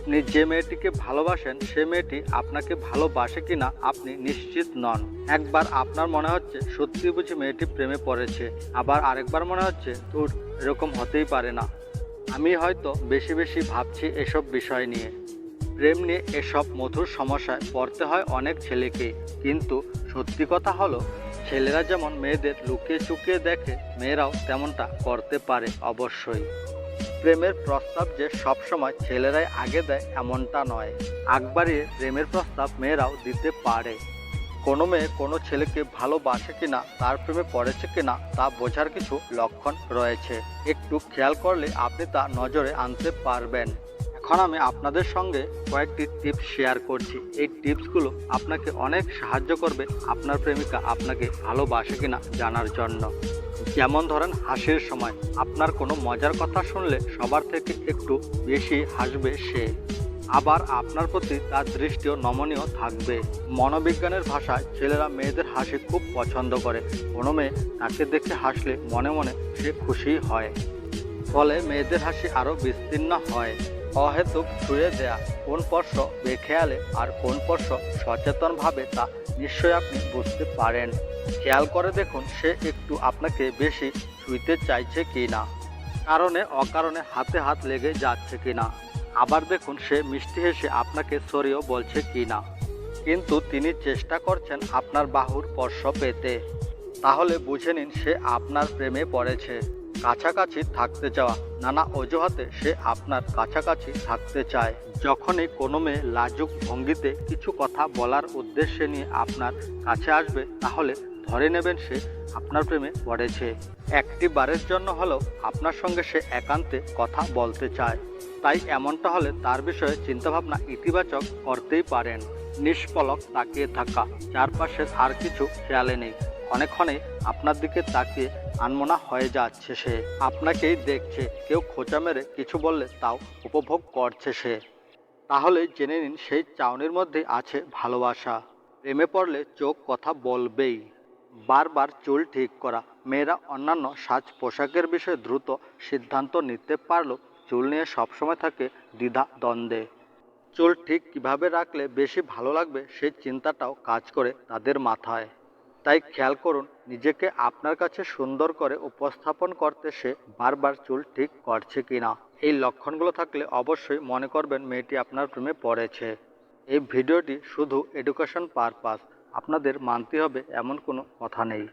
আপনি যে মেয়েটিকে ভালোবাসেন সে মেয়েটি আপনাকে ভালোবাসে কিনা আপনি নিশ্চিত নন। একবার আপনার মনে হচ্ছে সত্যি বুঝি মেয়েটি প্রেমে পড়েছে, আবার আরেকবার মনে হচ্ছে ধুর, এরকম হতেই পারে না। আমি হয়তো বেশি বেশি ভাবছি এসব বিষয় নিয়ে। প্রেম নিয়ে এসব মধুর সমস্যায় পড়তে হয় অনেক ছেলেকেই, কিন্তু সত্যি কথা হলো ছেলেরা যেমন মেয়েদের লুকিয়ে চুকিয়ে দেখে, মেয়েরাও তেমনটা করতে পারে অবশ্যই। প্রেমের প্রস্তাব যে সবসময় ছেলেরাই আগে দেয় এমনটা নয়, আগ বাড়িয়ে প্রেমের প্রস্তাব মেয়েরাও দিতে পারে। কোনো মেয়ে কোনো ছেলেকে ভালোবাসে কিনা, তার প্রেমে পড়েছে কিনা তা বোঝার কিছু লক্ষণ রয়েছে। একটু খেয়াল করলে আপনি তা নজরে আনতে পারবেন। এখন আমি আপনাদের সঙ্গে কয়েকটি টিপস শেয়ার করছি। এই টিপসগুলো আপনাকে অনেক সাহায্য করবে আপনার প্রেমিকা আপনাকে ভালোবাসে কিনা জানার জন্য। যেমন ধরেন, হাসির সময় আপনার কোনো মজার কথা শুনলে সবার থেকে একটু বেশি হাসবে সে। আবার আপনার প্রতি তার দৃষ্টিও নমনীয় থাকবে। মনোবিজ্ঞানের ভাষায় ছেলেরা মেয়েদের হাসি খুব পছন্দ করে। কোনো মেয়ে তাকে দেখে হাসলে মনে মনে সে খুশি হয়, ফলে মেয়েদের হাসি আরও বিস্তীর্ণ হয়। অহেতুক ছুঁয়ে দেয়া, কোন স্পর্শ বেখেয়ালে আর কোন স্পর্শ সচেতনভাবে তা নিশ্চয়ই আপনি বুঝতে পারেন। খেয়াল করে দেখুন সে একটু আপনাকে বেশি ছুঁইতে চাইছে কি না, কারণে অকারণে হাতে হাত লেগে যাচ্ছে কি না। আবার দেখুন সে মিষ্টি হেসে আপনাকে সরিয়েও বলছে কি না, কিন্তু তিনি চেষ্টা করছেন আপনার বাহুর স্পর্শ পেতে। তাহলে বুঝে নিন সে আপনার প্রেমে পড়েছে। কাছাকাছি থাকতে চাওয়া, নানা অজুহাতে সে আপনার কাছাকাছি থাকতে চায়। যখনই কোনো মেয়ে লাজুক ভঙ্গিতে কিছু কথা বলার উদ্দেশ্যে নিয়ে আপনার কাছে আসবে, তাহলে ধরে নেবেন সে আপনার প্রেমে পড়েছে। একটি বারের জন্য হলেও আপনার সঙ্গে সে একান্তে কথা বলতে চায়। তাই এমনটা হলে তার বিষয়ে চিন্তাভাবনা ইতিবাচক করতেই পারেন। নিষ্পলক তাকিয়ে থাকা, চারপাশের আর কিছু খেয়ালে নেই, ক্ষণে আপনার দিকে তাকিয়ে আনমনা হয়ে যাচ্ছে সে, আপনাকেই দেখছে। কেউ খোঁচা মেরে কিছু বললে তাও উপভোগ করছে সে। তাহলে জেনে নিন সেই চাউনির মধ্যে আছে ভালোবাসা। প্রেমে পড়লে চোখ কথা বলবেই। বারবার চুল ঠিক করা, মেয়েরা অন্যান্য সাজ পোশাকের বিষয়ে দ্রুত সিদ্ধান্ত নিতে পারলেও চুল নিয়ে সবসময় থাকে দ্বিধা দ্বন্দ্বে। চুল ঠিক কিভাবে রাখলে বেশি ভালো লাগবে সেই চিন্তাটাও কাজ করে তাদের মাথায়। তাই খেয়াল করুন নিজেকে আপনার কাছে সুন্দর করে উপস্থাপন করতে সে বারবার চুল ঠিক করছে কিনা। এই লক্ষণগুলো থাকলে অবশ্যই মনে করবেন মেয়েটি আপনার প্রেমে পড়েছে। এই ভিডিওটি শুধু এডুকেশন পারপাস, আপনাদের মানতে হবে এমন কোনো কথা নেই।